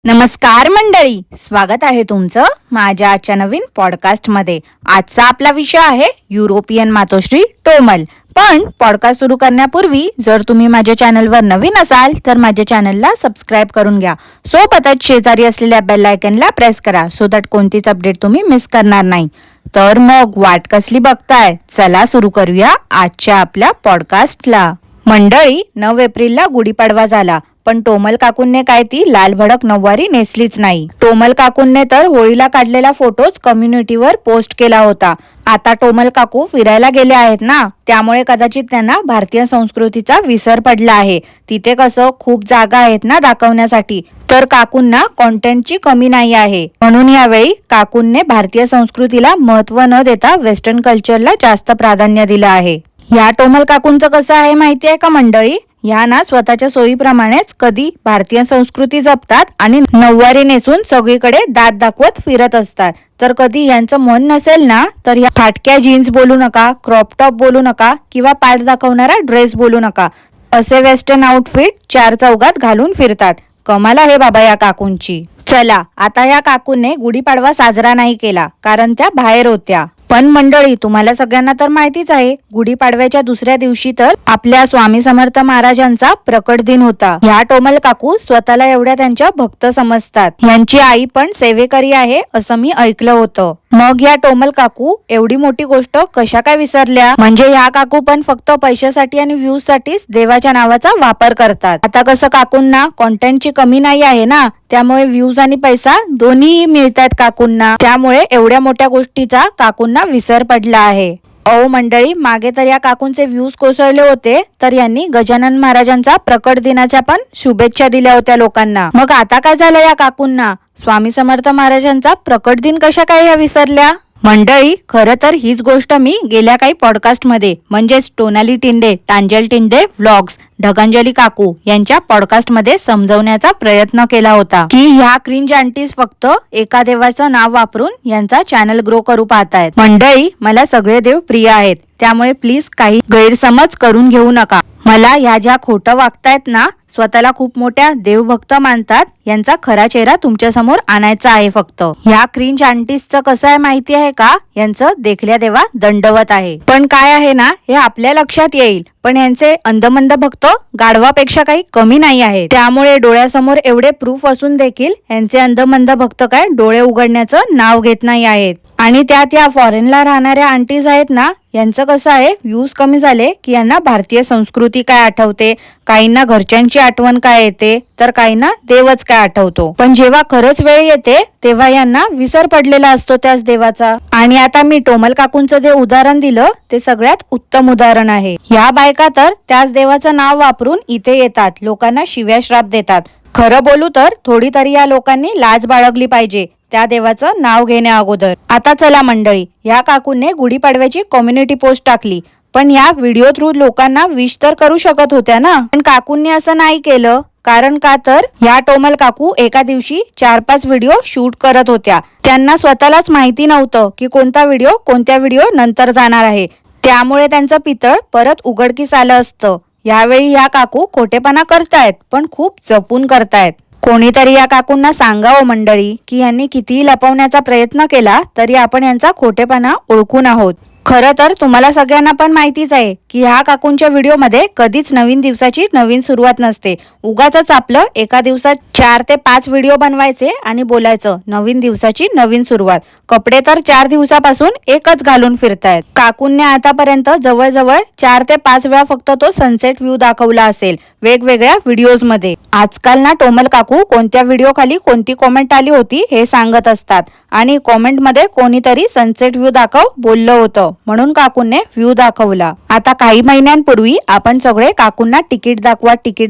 नमस्कार मंडळी, स्वागत आहे तुमचं माझ्या आजच्या नवीन पॉडकास्टमध्ये। आजचा आपला विषय आहे युरोपियन मातोश्री टोमल। पण पॉडकास्ट सुरू करण्यापूर्वी जर तुम्ही माझ्या चॅनलवर नवीन असाल तर माझ्या चॅनलला सबस्क्राईब करून घ्या। सोबतच शेजारी असलेल्या बेल आयकनला प्रेस करा सो दॅट कोणतीच अपडेट तुम्ही मिस करणार नाही। तर मग वाट कसली बघताय, चला सुरू करूया आजच्या आपल्या पॉडकास्टला। मंडळी, 9 एप्रिलला गुढीपाडवा झाला, पण टोमल काकूंनी काय ती लाल भडक नऊवारी नेसलीच नाही। टोमल काकूंनी तर होळीला काढलेला फोटोज कम्युनिटीवर पोस्ट केला होता। आता टोमल काकू फिरायला गेले आहेत ना, त्यामुळे कदाचित त्यांना भारतीय संस्कृतीचा विसर पडला आहे। तिथे कसं खूप जागा आहेत ना दाखवण्यासाठी, तर काकूंना कॉन्टेंटची कमी नाही आहे। म्हणून यावेळी काकूंनी भारतीय संस्कृतीला महत्त्व न देता वेस्टर्न कल्चरला जास्त प्राधान्य दिलं आहे। या टोमल काकूंचं कसं आहे माहिती आहे का मंडळी, ह्या ना स्वतःच्या सोयीप्रमाणेच कधी भारतीय संस्कृती जपतात आणि नऊवारी नेसून सगळीकडे दात दाखवत फिरत असतात। तर कधी यांचं मन नसेल ना तर ह्या फाटक्या जीन्स बोलू नका, क्रॉप टॉप बोलू नका किंवा पाठ दाखवणारा ड्रेस बोलू नका, असे वेस्टर्न आउटफिट चार चौघात घालून फिरतात। कमाल आहे बाबा या काकूंची। चला, आता या काकूंनी गुढीपाडवा साजरा नाही केला कारण त्या बाहेर होत्या। पण मंडळी, तुम्हाला सगळ्यांना तर माहितीच आहे, गुढीपाडव्याच्या दुसऱ्या दिवशी तर आपल्या स्वामी समर्थ महाराजांचा प्रकट दिन होता। ह्या टोमल काकू स्वतःला एवढ्या त्यांच्या भक्त समजतात। यांची आई पण सेवेकरी आहे असं मी ऐकलं होतं। मग या टोमल काकू एवढी मोठी गोष्ट कशा काय विसरल्या? म्हणजे ह्या काकू पण फक्त पैशासाठी आणि व्ह्यूज साठीच देवाच्या नावाचा वापर करतात। आता कसं काकूंना कॉन्टेंटची कमी नाही आहे ना, त्यामुळे व्ह्यूज आणि पैसा दोन्ही मिळतात काकूंना, त्यामुळे एवढ्या मोठ्या गोष्टीचा काकूंना विसर पडला आहे। अहो मंडळी, मागे तर या काकूंचे व्ह्यूज कोसळले होते, तर यांनी गजानन महाराजांचा प्रकट दिनाच्या पण शुभेच्छा दिल्या होत्या लोकांना। मग आता काय झालं या काकूंना? स्वामी समर्थ महाराजांचा प्रकट दिन कशा काय या विसरल्या? मंडळी, खरं तर हीच गोष्ट मी गेल्या काही पॉडकास्टमध्ये म्हणजेच टोनाली टिंडे, टांजल टिंडे व्लॉग्स, ढगांजली काकू यांच्या पॉडकास्टमध्ये समजवण्याचा प्रयत्न केला होता की ह्या क्रिंज आंटीज फक्त एका देवाचं नाव वापरून यांचा चॅनल ग्रो करू पाहतायत। मंडळी, मला सगळे देव प्रिय आहेत, त्यामुळे प्लीज काही गैरसमज करून घेऊ नका। मला ह्या ज्या खोटं वागतायत ना, स्वतःला खूप मोठ्या देवभक्त मानतात, यांचा खरा चेहरा तुमच्या समोर आणायचा आहे फक्त। ह्या क्रिंज आंटीजचं कसं आहे माहिती आहे का, यांचं देखल्या देवा दंडवत आहे। पण काय आहे ना, हे आपल्या लक्षात येईल, पण यांचे अंधमंद भक्त गाढवापेक्षा काही कमी नाही आहेत। त्यामुळे डोळ्यासमोर एवढे प्रूफ असून देखील यांचे अंधमंद भक्त काय डोळे उघडण्याचं नाव घेत नाही आहेत। आणि त्या फॉरेनला राहणाऱ्या आंटीज आहेत ना, यांचं कसं आहे, व्ह्यूज कमी झाले की यांना भारतीय संस्कृती काय आठवते, काहींना घरच्यांची आठवण काय येते, तर काहींना देवच काय आठवतो। पण जेव्हा खरंच वेळ येते तेव्हा यांना विसर पडलेला असतो त्याच देवाचा। आणि आता मी टोमल काकूंचं जे उदाहरण दिलं ते सगळ्यात उत्तम उदाहरण आहे। ह्या बायका तर त्याच देवाचं नाव वापरून इथे येतात, लोकांना शिव्या श्राप देतात। खरं बोलू तर थोडी तरी या लोकांनी लाज बाळगली पाहिजे त्या देवाचं नाव घेण्या अगोदर। आता चला मंडळी, या काकूंनी गुढीपाडव्याची कम्युनिटी पोस्ट टाकली, पण या व्हिडिओ थ्रू लोकांना विश तर करू शकत होत्या ना, पण काकूंनी असं नाही केलं। कारण का तर या टोमल काकू एका दिवशी 4-5 व्हिडिओ शूट करत होत्या। त्यांना स्वतःलाच माहिती नव्हतं की कोणता व्हिडिओ कोणत्या व्हिडिओ नंतर जाणार आहे, त्यामुळे त्यांचं पितळ परत उघडकीस आलं असतं। यावेळी या काकू खोटेपणा करतायत, पण खूप जपून करतायत। कोणीतरी या काकूंना सांगावं मंडळी की यांनी कितीही लपवण्याचा प्रयत्न केला तरी आपण यांचा खोटेपणा ओळखून आहोत। खरं तर तुम्हाला सगळ्यांना पण माहितीच आहे की ह्या काकूंच्या व्हिडिओमध्ये कधीच नवीन दिवसाची नवीन सुरुवात नसते। उगाच आपलं एका दिवसात 4 ते 5 व्हिडिओ बनवायचे आणि बोलायचं नवीन दिवसाची नवीन सुरुवात। कपडे तर 4 दिवसापासून एकच घालून फिरतायत। काकूंनी आतापर्यंत जवळजवळ 4 ते 5 वेळा फक्त तो सनसेट व्ह्यू दाखवला असेल वेगवेगळ्या व्हिडिओज मध्ये। आजकाल ना टोमल काकू कोणत्या व्हिडिओ खाली कोणती कॉमेंट आली होती हे सांगत असतात, आणि कॉमेंट मध्ये कोणीतरी सनसेट व्ह्यू दाखव बोललं होतं, म्हणून काकूंनी व्ह्यू दाखवला। आता काही महिन्यांपूर्वी आपण सगळे काकूंना तिकीट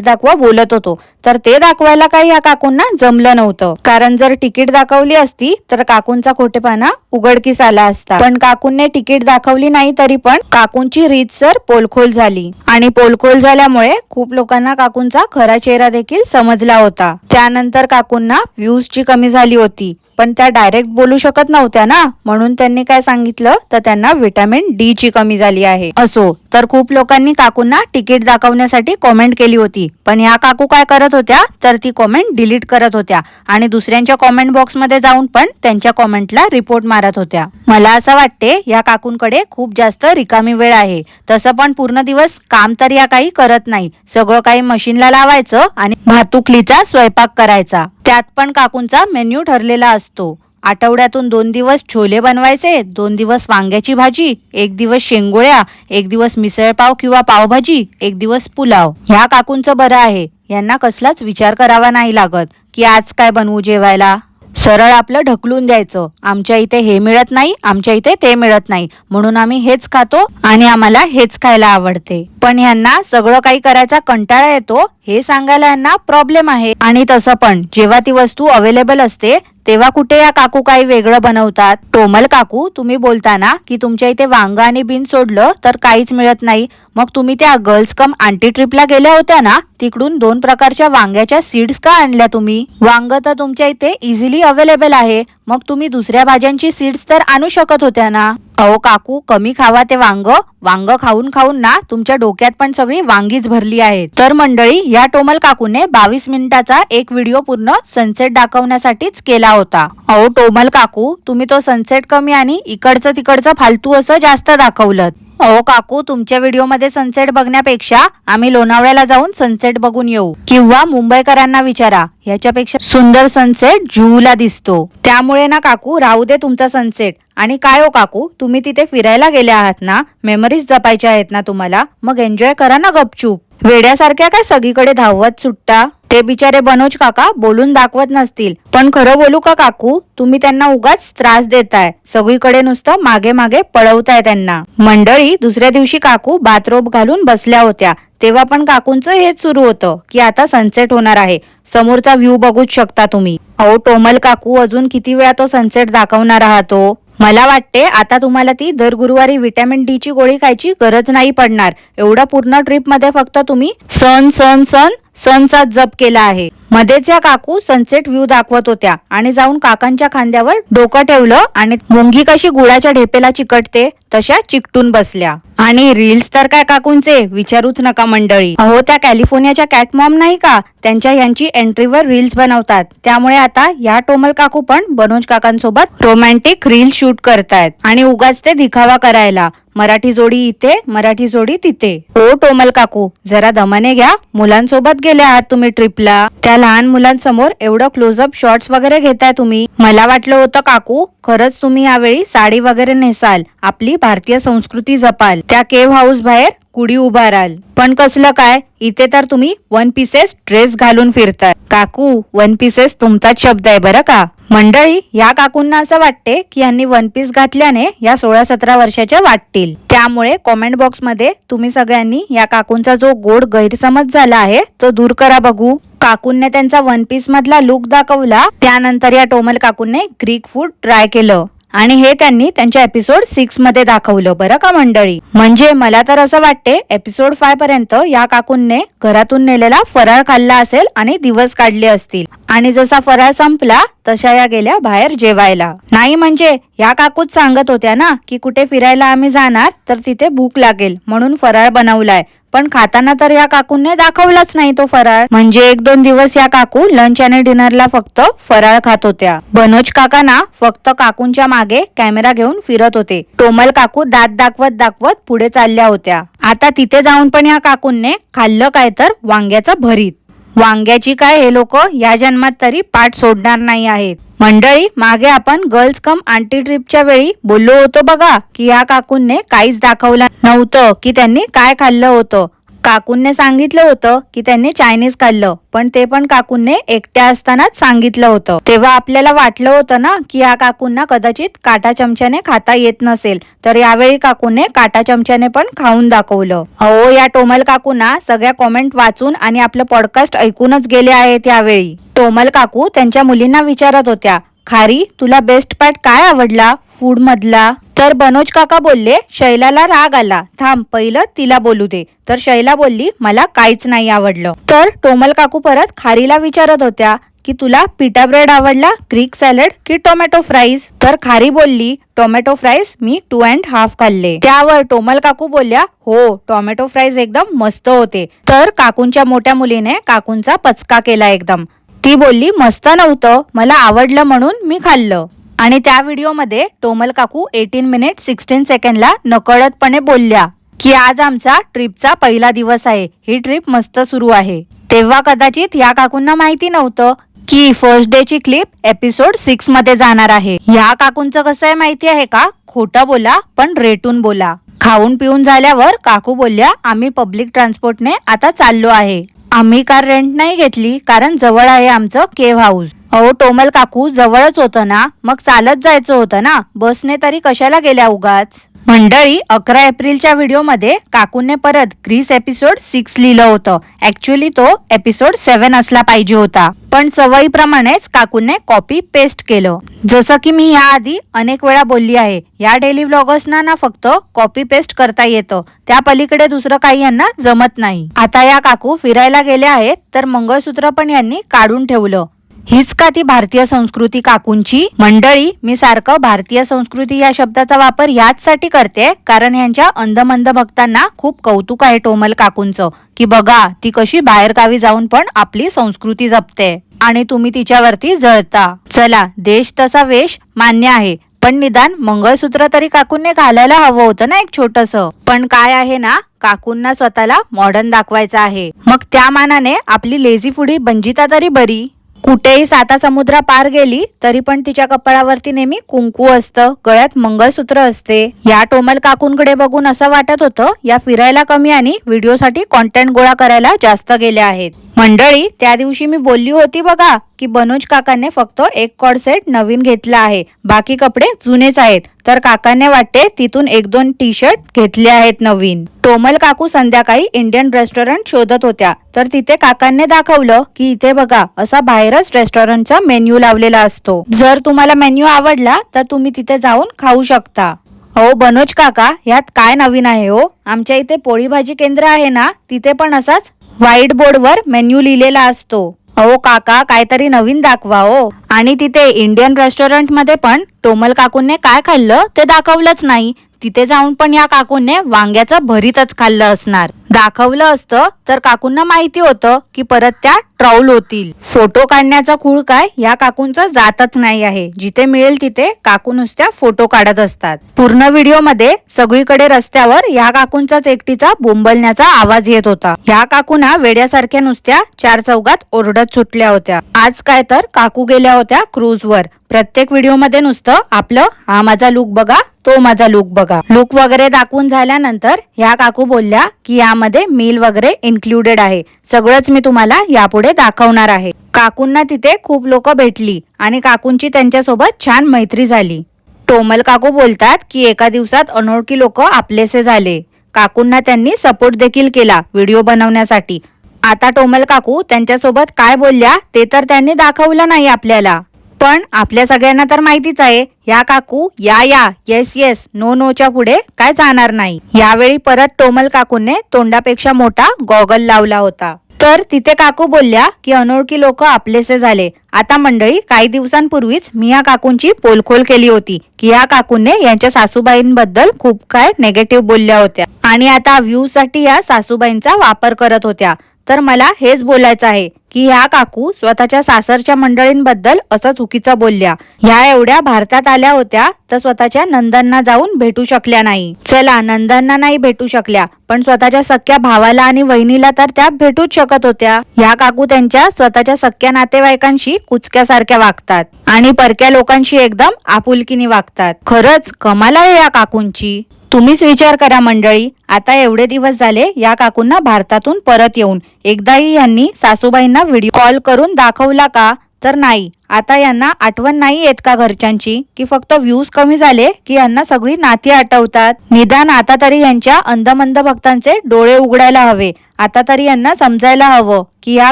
दाखवा बोलत होतो, तर ते दाखवायला काही या काकूंना जमलं नव्हतं। कारण जर तिकीट दाखवली असती तर काकूंचा खोटेपणा उघडकीस आला असता। पण काकूंनी तिकीट दाखवली नाही तरी पण काकूंची रीतसर पोलखोल झाली, आणि पोलखोल झाल्यामुळे खूप लोकांना काकूंचा खरा चेहरा देखील समजला होता। त्यानंतर काकूंना व्ह्यूजची कमी झाली होती। पण त्या डायरेक्ट बोलू शकत नव्हत्या ना, म्हणून त्यांनी काय सांगितलं तर त्यांना व्हिटॅमिन डी ची कमी झाली आहे. असो, तर खूप लोकांनी काकूंना तिकीट दाखवण्यासाठी कॉमेंट केली होती, पण ह्या काकू काय करत होत्या तर ती कॉमेंट डिलीट करत होत्या आणि दुसऱ्यांच्या कॉमेंट बॉक्स मध्ये जाऊन पण त्यांच्या कॉमेंटला रिपोर्ट मारत होत्या. मला असं वाटते या काकूंकडे खूप जास्त रिकामी वेळ आहे. तसं पण पूर्ण दिवस काम तर या काही करत नाही, सगळं काही मशीनला लावायचं आणि भातुकलीचा स्वयंपाक करायचा. त्यात पण काकूंचा मेन्यू ठरलेला असतो. आठवड्यातून 2 दिवस छोले बनवायचे, 2 दिवस वांग्याची भाजी, 1 दिवस शेंगोळ्या, 1 दिवस मिसळपाव किंवा पावभाजी, 1 दिवस पुलाव. ह्या काकूंचं बरं आहे, यांना कसलाच विचार करावा नाही लागत की आज काय बनवू जेवायला. सरळ आपलं ढकलून द्यायचं, आमच्या इथे हे मिळत नाही, आमच्या इथे ते मिळत नाही, म्हणून आम्ही हेच खातो आणि आम्हाला हेच खायला आवडते. पण ह्यांना सगळं काही करायचा कंटाळा येतो हे सांगायला यांना प्रॉब्लेम आहे. आणि तसं पण जेव्हा ती वस्तू अवेलेबल असते तेव्हा कुठे या काकू काही वेगळं बनवतात. टोमल काकू, तुम्ही बोलताना की तुमच्या इथे वांग आणि बीन सोडलं तर काहीच मिळत नाही, मग तुम्ही त्या गर्ल्स कम आंटी ट्रिपला गेल्या होत्या ना, तिकडून 2 प्रकारच्या वांग्याच्या सीड्स का आणल्या तुम्ही? वांग तर तुमच्या इथे इझिली अवेलेबल आहे, मग तुम्ही दुसऱ्या भाज्यांची सीड्स तर आणू शकत होत्या ना. अहो काकू, कमी खावा ते वांग. वांग खाऊन खाऊन ना तुमच्या डोक्यात पण सगळी वांगीच भरली आहेत. तर मंडळी, या टोमल काकूने 22 मिनिटाचा एक व्हिडिओ पूर्ण सनसेट दाखवण्यासाठीच केला होता. अहो टोमल काकू, तुम्ही तो सनसेट कमी आणि इकडचं तिकडचं फालतू असं जास्त दाखवलं. अहो काकू, तुमच्या व्हिडिओमध्ये सनसेट बघण्यापेक्षा आम्ही लोणावळ्याला जाऊन सनसेट बघून येऊ, किंवा मुंबईकरांना विचारा, ह्याच्यापेक्षा सुंदर सनसेट जुहूला दिसतो. त्यामुळे ना काकू, राहू दे तुमचा सनसेट. आणि काय हो काकू, तुम्ही तिथे फिरायला गेल्या आहात ना, मेमरीज जपायच्या आहेत ना तुम्हाला, मग एन्जॉय करा ना गपचूप. वेड्यासारख्या काय सगळीकडे धावत सुटता? ते बिचारे बनोज काका बोलून दाखवत नसतील, पण खरं बोलू का काकू, तुम्ही त्यांना उगाच त्रास देताय, सगळीकडे नुसतं मागे मागे पळवताय त्यांना. मंडळी, दुसऱ्या दिवशी काकू बाथरोब घालून बसल्या होत्या, तेव्हा पण काकूंचं हेच सुरू होतं की आता सनसेट होणार आहे. समोरचा व्ह्यू बघूच शकता तुम्ही. अहो टोमल काकू, अजून किती वेळा तो सनसेट दाखवणार आहात हो? मला वाटते आता तुम्हाला ती दर गुरुवारी व्हिटॅमिन डी ची गोळी खायची गरज नाही पडणार. एवढा पूर्ण ट्रिप मध्ये फक्त तुम्ही सन सन सन सनचा जप केला आहे. मध्येच या काकू सनसेट व्ह्यू दाखवत होत्या आणि जाऊन काकांच्या खांद्यावर डोकं ठेवलं आणि मुंगी कशी गुळाच्या ढेपेला चिकटते तशा चिकटून बसल्या. आणि रील्स तर काय काकूंचे विचारूच नका मंडळी. अहो, त्या कॅलिफोर्नियाच्या कॅट मॉम नाही का, त्यांच्या यांची एंट्रीवर रील्स बनवतात. त्यामुळे आता या टोमल काकू पण बनोज काकांसोबत रोमॅन्टिक रील शूट करतायत आणि उगाच ते दिखावा करायला. मराठी जोडी इथे, मराठी जोडी तिथे. ओ टोमल काकू, जरा दमाने घ्या, मुलांसोबत गेले आहात तुम्ही ट्रिपला. त्या लहान मुलांसमोर एवढं क्लोजअप शॉट्स वगैरे घेताय तुम्ही. मला वाटलं होतं काकू, खरंच तुम्ही यावेळी साडी वगैरे नेसाल, आपली भारतीय संस्कृती जपाल, त्या केव्ह हाऊस बाहेर कुडी उभाराल. पण कसलं काय, इथे तर तुम्ही 1 पीसेस ड्रेस घालून फिरताय. काकू, 1 पीसेस तुमचाच शब्द आहे बरं का. मंडळी, या काकूंना असं वाटते की यांनी 1 पीस घातल्याने या 16-17 वर्षाच्या वाटतील. त्यामुळे कॉमेंट बॉक्स मध्ये तुम्ही सगळ्यांनी या काकूंचा जो गोड गैरसमज झाला आहे तो दूर करा बघू. काकूंने त्यांचा 1 पीस मधला लुक दाखवला, त्यानंतर या टोमल काकूंने ग्रीक फूड ट्राय केलं आणि हे त्यांनी त्यांच्या एपिसोड 6 मध्ये दाखवलं बरं का मंडळी. म्हणजे मला तर असं वाटते एपिसोड 5 पर्यंत या काकूंने घरातून नेलेला फराळ खाल्ला असेल आणि दिवस काढले असतील. आणि जसा फराळ संपला तशा या गेल्या बाहेर जेवायला. नाही म्हणजे या काकूच सांगत होत्या ना की कुठे फिरायला आम्ही जाणार तर तिथे भूक लागेल म्हणून फराळ बनवलाय, पण खाताना तर या काकूंनी दाखवलाच नाही तो फराळ. म्हणजे 1-2 दिवस या काकू लंच आणि डिनरला फक्त फराळ खात होत्या. बनोज काका ना फक्त काकूंच्या मागे कॅमेरा घेऊन फिरत होते. टोमल काकू दात दाखवत दाखवत पुढे चालल्या होत्या. आता तिथे जाऊन पण या काकूंनी खाल्लं काय तर वांग्याचं भरीत. वांग्याची काय हे लोक या जन्मात तरी पाठ सोडणार नाही आहेत. मंडळी, मागे आपण गर्ल्स कम आंटी ट्रिपच्या वेळी बोललो होतो बघा की या काकूंने काहीच दाखवलं नव्हतं की त्यांनी काय खाल्लं होतं. काकूंने सांगितलं होतं की त्यांनी चायनीज खाल्लं, पण ते पण काकूंने एकट्या असतानाच सांगितलं होतं. तेव्हा आपल्याला वाटलं होतं ना की या काकूंना कदाचित काटा चमच्याने खाता येत नसेल, तर यावेळी काकूने काटा चमच्याने पण खाऊन दाखवलं. अहो, या टोमल काकूंना सगळ्या कॉमेंट वाचून आणि आपलं पॉडकास्ट ऐकूनच गेले आहेत यावेळी. टोमल काकू त्यांच्या मुलींना विचारत होत्या, खारी, तुला बेस्ट पार्ट काय आवडला फूड मधला? तर बनोज काका बोलले, शैलाला राग आला, थांब पहिलं तिला बोलू दे. तर शैला बोलली, मला काहीच नाही आवडलं. तर टोमल काकू परत खारीला विचारत होत्या की तुला पिटा ब्रेड आवडला, ग्रीक सॅलड की टोमॅटो फ्राईज? तर खारी बोलली, टोमॅटो फ्राईज मी 2.5 खाल्ले. त्यावर टोमल काकू बोलल्या, हो टोमॅटो फ्राईज एकदम मस्त होते. तर काकूंच्या मोठ्या मुलीने काकूंचा पचका केला एकदम. ती बोलली, मस्त नव्हतं, मला आवडलं म्हणून मी खाल्लं. आणि त्या व्हिडिओमध्ये टोमल काकू 18 मिनिट 16 सेकंडला नकळतपणे बोलल्या की आज आमचा ट्रिपचा पहिला दिवस आहे, ही ट्रिप मस्त सुरू आहे. तेव्हा कदाचित या काकूंना माहिती नव्हतं की फर्स्ट डे ची क्लिप एपिसोड 6 मध्ये जाणार आहे. या काकूंचं कसं आहे माहिती आहे का, खोटं बोला पण रेटून बोला. खाऊन पिऊन झाल्यावर काकू बोलल्या, आम्ही पब्लिक ट्रान्सपोर्टने आता चाललो आहे. आम्ही कार रेंट नाही घेतली कारण जवळ आहे आमचं केव्ह हाऊस. अहो टोमल काकू, जवळच होतं ना, मग चालत जायचं होतं ना, बसने तरी कशाला गेल्या उगाच? मंडळी, 11 एप्रिलच्या व्हिडिओमध्ये काकूने परत ग्रीस एपिसोड 6 लिहिलं होतं. ऍक्च्युली तो एपिसोड 7 असला पाहिजे होता, पण सवयीप्रमाणेच काकूने कॉपी पेस्ट केलं. जसं की मी याआधी अनेक वेळा बोलली आहे, या डेली व्लॉगर्सना ना फक्त कॉपी पेस्ट करता येतं, त्या पलीकडे दुसरं काही यांना जमत नाही. आता या काकू फिरायला गेल्या आहेत तर मंगळसूत्र पण यांनी काढून ठेवलं. हीच का ती भारतीय संस्कृती काकूंची? मंडळी, मी सारखं भारतीय संस्कृती या शब्दाचा वापर याचसाठी करते कारण यांच्या अंधमंद भक्तांना खूप कौतुक आहे टोमल काकूंचं, की बघा ती कशी बाहेर गावी जाऊन पण आपली संस्कृती जपते आणि तुम्ही तिच्यावरती जळता. चला, देश तसा वेश मान्य आहे, पण निदान मंगळसूत्र तरी काकूंनी घालायला हवं होतं ना एक छोटंसं. पण काय आहे ना, काकूंना स्वतःला मॉडर्न दाखवायचं आहे. मग त्या मानाने आपली लेझी फुडी बंजिता तरी बरी. कुठेही 7 समुद्र पार गेली तरी पण तिच्या कपाळावरती नेहमी कुंकू असतं, गळ्यात मंगळसूत्र असते. या टोमल काकूंकडे बघून असं वाटत होतं या फिरायला कमी आणि व्हिडिओसाठी कॉन्टेंट गोळा करायला जास्त गेल्या आहेत. मंडळी, त्या दिवशी मी बोलली होती बघा की बनोज काकांनी फक्त एक कॉर्ड सेट नवीन घेतला आहे, बाकी कपडे जुनेच आहेत. तर काकांनी वाटते तिथून 1-2 टी शर्ट घेतले आहेत नवीन. टोमल काकू संध्याकाळी इंडियन रेस्टॉरंट शोधत होत्या तर तिथे काकांनी दाखवलं की इथे बघा असा बाहेरच रेस्टॉरंटचा मेन्यू लावलेला असतो. जर तुम्हाला मेन्यू आवडला तर तुम्ही तिथे जाऊन खाऊ शकता. हो बनोज काका, यात काय नवीन आहे हो? आमच्या इथे पोळी भाजी केंद्र आहे ना, तिथे पण असाच व्हाईट बोर्डवर मेन्यू लिहिलेला असतो. अहो काका, काहीतरी नवीन दाखवा हो. आणि तिथे इंडियन रेस्टॉरंट मध्ये पण टोमल काकूंनी काय खाल्लं ते दाखवलंच नाही. तिथे जाऊन पण या काकूंनी वांग्याचं भरीतच खाल्लं असणार. दाखवलं असतं तर काकूंना माहिती होतं की परत त्या ट्राउल होतील. फोटो काढण्याचा खूळ काय या काकूंचं जातच नाही आहे. जिथे मिळेल तिथे काकू नुसत्या फोटो काढत असतात. पूर्ण व्हिडिओ मध्ये सगळीकडे रस्त्यावर या काकूंचाच एकटीचा बोंबलण्याचा आवाज येत होता. या काकूंना वेड्यासारख्या नुसत्या 4 चौघात ओरडत सुटल्या होत्या. आज काय तर काकू गेल्या होत्या क्रूजवर. प्रत्येक व्हिडिओ मध्ये नुसतं आपलं हा माझा लुक बघा, तो माझा लुक बघा. लुक वगैरे दाखवून झाल्यानंतर ह्या काकू बोलल्या की यामध्ये मील वगैरे इन्क्लुडेड आहे, सगळंच मी तुम्हाला यापुढे दाखवणार आहे. काकूंना तिथे खूप लोक भेटली आणि काकूंची त्यांच्यासोबत छान मैत्री झाली. टोमल काकू बोलतात की एका दिवसात अनोळखी लोक आपलेसे झाले. काकूंना त्यांनी सपोर्ट देखील केला व्हिडिओ बनवण्यासाठी. आता टोमल काकू त्यांच्यासोबत काय बोलल्या ते तर त्यांनी दाखवलं नाही आपल्याला, पण आपल्या सगळ्यांना तर माहितीच आहे या काकू या येस येस नो नोच्या पुढे काय जाणार नाही. यावेळी परत टोमल काकूने तोंडापेक्षा मोठा गॉगल लावला होता. तर तिथे काकू बोलल्या की अनोळखी लोक आपलेसे झाले. आता मंडळी, काही दिवसांपूर्वीच मी या काकूंची पोलखोल केली होती की या काकूंने यांच्या सासूबाईंबद्दल खूप काय नेगेटिव्ह बोलल्या होत्या आणि आता व्ह्यूज साठी या सासूबाईंचा वापर करत होत्या. तर मला हेच बोलायचं आहे की ह्या काकू स्वतःच्या सासरच्या मंडळींबद्दल असं चुकीचं बोलल्या. ह्या एवढ्या भारतात आल्या होत्या तर स्वतःच्या नंदांना जाऊन भेटू शकल्या नाही. चला, नंदांना नाही भेटू शकल्या पण स्वतःच्या सख्या भावाला आणि वहिनीला तर त्या भेटूच शकत होत्या. ह्या काकू त्यांच्या स्वतःच्या सख्या नातेवाईकांशी कुचक्यासारख्या वागतात आणि परक्या लोकांशी एकदम आपुलकीने वागतात. खरंच कमाल आहे या काकूंची. तुम्हीच विचार करा मंडळी, आता एवढे दिवस झाले या काकूंना भारतातून परत येऊन एकदाही यांनी सासूबाईंना व्हिडिओ कॉल करून दाखवला का? तर नाही. आता यांना आठवण नाही येत का घरच्यांची, की फक्त व्ह्यूज कमी झाले की यांना सगळी नाती आठवतात? निदान आता तरी यांच्या अंधमंद भक्तांचे डोळे उघडायला हवे आता तरी यांना समजायला हवं की या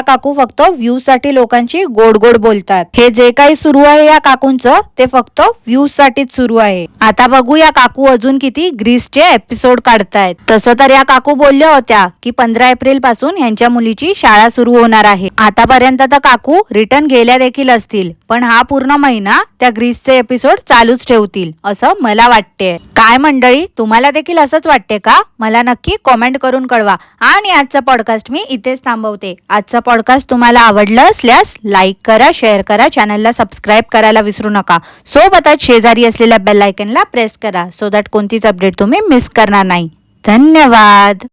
काकू फक्त व्ह्यूज साठी लोकांची गोड गोड बोलतात. हे जे काही सुरू आहे या काकूंचं ते फक्त व्ह्यूज साठीच सुरू आहे. आता बघू या काकू अजून किती ग्रीसचे एपिसोड काढतायत. तसं तर या काकू बोलल्या होत्या की 15 एप्रिल पासून यांच्या मुलीची शाळा सुरू होणार आहे. आतापर्यंत तर काकू रिटर्न गेल्या देखील असतील, पण हा पूर्ण महिना त्या ग्रीसचे एपिसोड चालूच ठेवतील असं मला वाटते. काय मंडळी, तुम्हाला देखील असंच वाटते का? मला नक्की कॉमेंट करून कळवा. आणि आजचा पॉडकास्ट मी इथेच थांबवते. आजचा पॉडकास्ट तुम्हाला आवडला असल्यास लाईक करा, शेअर करा, चॅनलला सबस्क्राईब करायला विसरू नका. सोबतच शेजारी असलेल्या बेल आयकनला प्रेस करा सो दॅट कोणतीच अपडेट तुम्ही मिस करणार नाही. धन्यवाद.